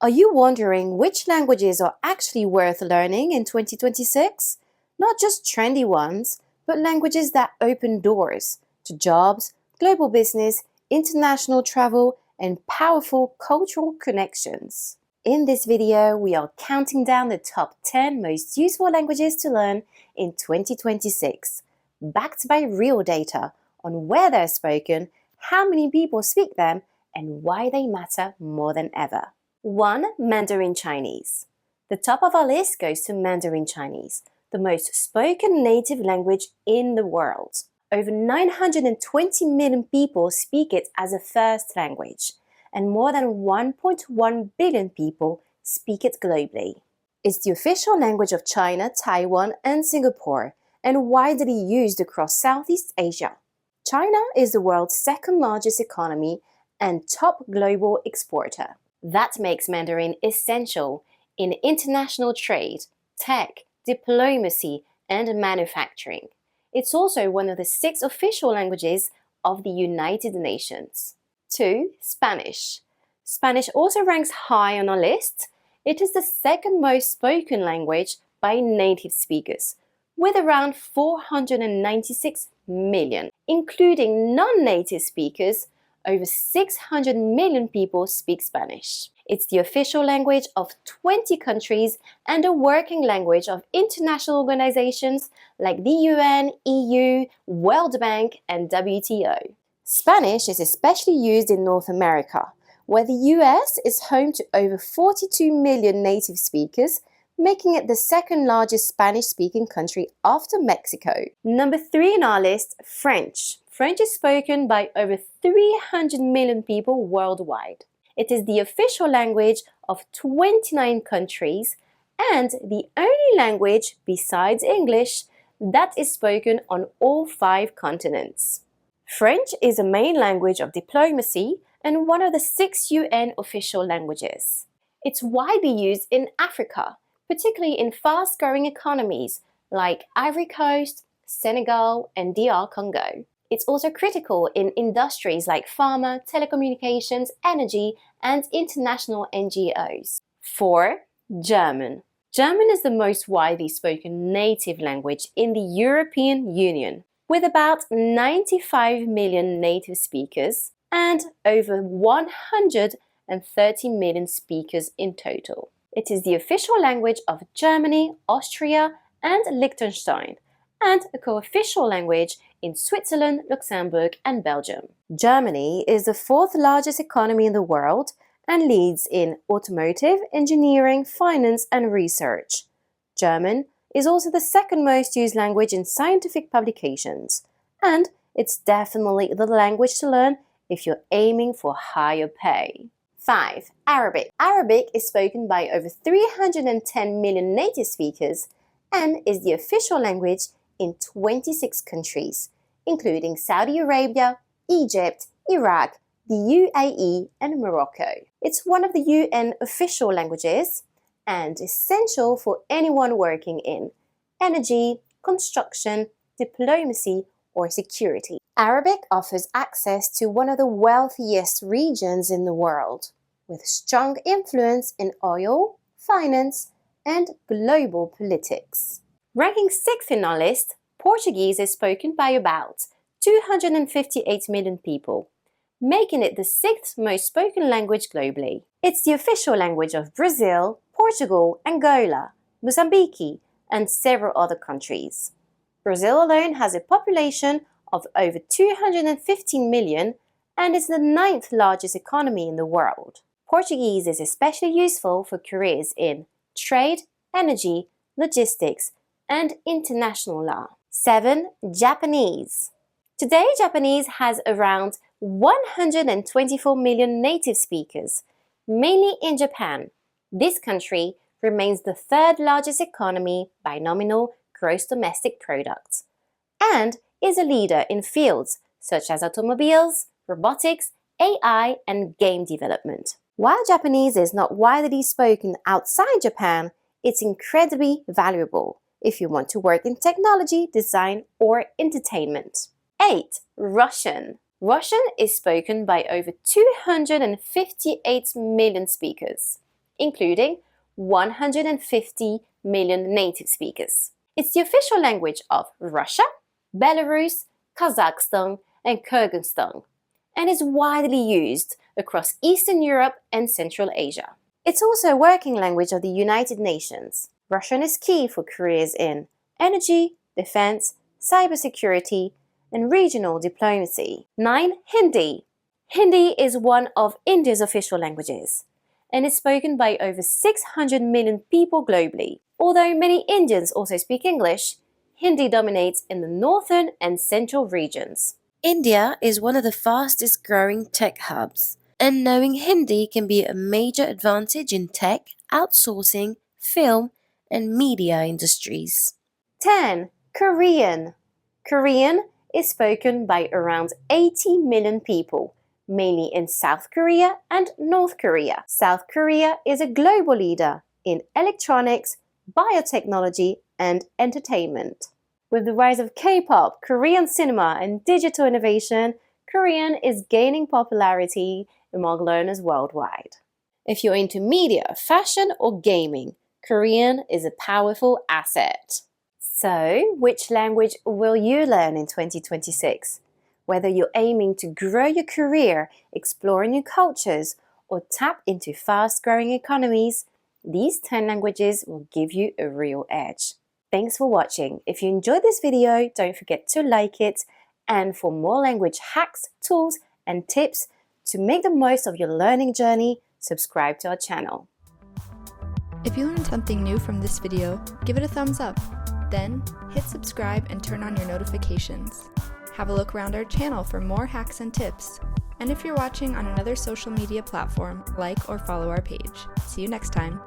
Are you wondering which languages are actually worth learning in 2026? Not just trendy ones, but languages that open doors to jobs, global business, international travel, and powerful cultural connections. In this video, we are counting down the top 10 most useful languages to learn in 2026, backed by real data on where they're spoken, how many people speak them, and why they matter more than ever. 1. Mandarin Chinese. The top of our list goes to Mandarin Chinese, the most spoken native language in the world. Over 920 million people speak it as a first language, and more than 1.1 billion people speak it globally. It's the official language of China, Taiwan, and Singapore, and widely used across Southeast Asia. China is the world's second largest economy and top global exporter. That makes Mandarin essential in international trade, tech, diplomacy, and manufacturing. It's also one of the 6 official languages of the United Nations. 2. Spanish. Spanish also ranks high on our list. It is the second most spoken language by native speakers, with around 496 million, including non-native speakers. Over 600 million people speak Spanish. It's the official language of 20 countries and a working language of international organizations like the UN, EU, World Bank, and WTO. Spanish is especially used in North America, where the US is home to over 42 million native speakers, making it the second largest Spanish-speaking country after Mexico. Number 3 in our list, French. French is spoken by over 300 million people worldwide. It is the official language of 29 countries and the only language besides English that is spoken on all 5 continents. French is a main language of diplomacy and one of the 6 UN official languages. It's widely used in Africa, particularly in fast-growing economies like Ivory Coast, Senegal, and DR Congo. It's also critical in industries like pharma, telecommunications, energy, and international NGOs. 4. German. German is the most widely spoken native language in the European Union, with about 95 million native speakers and over 130 million speakers in total. It is the official language of Germany, Austria, and Liechtenstein, and a co-official language in Switzerland, Luxembourg, and Belgium. Germany is the 4th largest economy in the world and leads in automotive, engineering, finance, and research. German is also the 2nd most used language in scientific publications, and it's definitely the language to learn if you're aiming for higher pay. 5. Arabic. Arabic is spoken by over 310 million native speakers and is the official language in 26 countries, including Saudi Arabia, Egypt, Iraq, the UAE, and Morocco. It's one of the UN official languages and essential for anyone working in energy, construction, diplomacy, or security. Arabic offers access to one of the wealthiest regions in the world, with strong influence in oil, finance, and global politics. Ranking 6th in our list, Portuguese is spoken by about 258 million people, making it the 6th most spoken language globally. It's the official language of Brazil, Portugal, Angola, Mozambique, and several other countries. Brazil alone has a population of over 215 million and is the 9th largest economy in the world. Portuguese is especially useful for careers in trade, energy, logistics, and international law. 7. Japanese. Today, Japanese has around 124 million native speakers, mainly in Japan. This country remains the 3rd largest economy by nominal gross domestic product and is a leader in fields such as automobiles, robotics, AI, and game development. While Japanese is not widely spoken outside Japan, it's incredibly valuable if you want to work in technology, design, or entertainment. 8. Russian. Russian is spoken by over 258 million speakers. including 150 million native speakers. It's the official language of Russia, Belarus, Kazakhstan, and Kyrgyzstan, and is widely used across Eastern Europe and Central Asia. It's also a working language of the United Nations. Russian is key for careers in energy, defense, cybersecurity, and regional diplomacy. 9. Hindi. Hindi is one of India's official languages and is spoken by over 600 million people globally. Although many Indians also speak English, Hindi dominates in the northern and central regions. India is one of the fastest growing tech hubs, and knowing Hindi can be a major advantage in tech, outsourcing, film, and media industries. 10. Korean. Korean is spoken by around 80 million people, mainly in South Korea and North Korea. South Korea is a global leader in electronics, biotechnology, and entertainment. With the rise of K-pop, Korean cinema, and digital innovation, Korean is gaining popularity among learners worldwide. If you're into media, fashion, or gaming, Korean is a powerful asset. So, which language will you learn in 2026? Whether you're aiming to grow your career, explore new cultures, or tap into fast-growing economies, these 10 languages will give you a real edge. Thanks for watching. If you enjoyed this video, don't forget to like it. And for more language hacks, tools, and tips to make the most of your learning journey, subscribe to our channel. If you learned something new from this video, give it a thumbs up. Then, hit subscribe and turn on your notifications. Have a look around our channel for more hacks and tips. And if you're watching on another social media platform, like or follow our page. See you next time.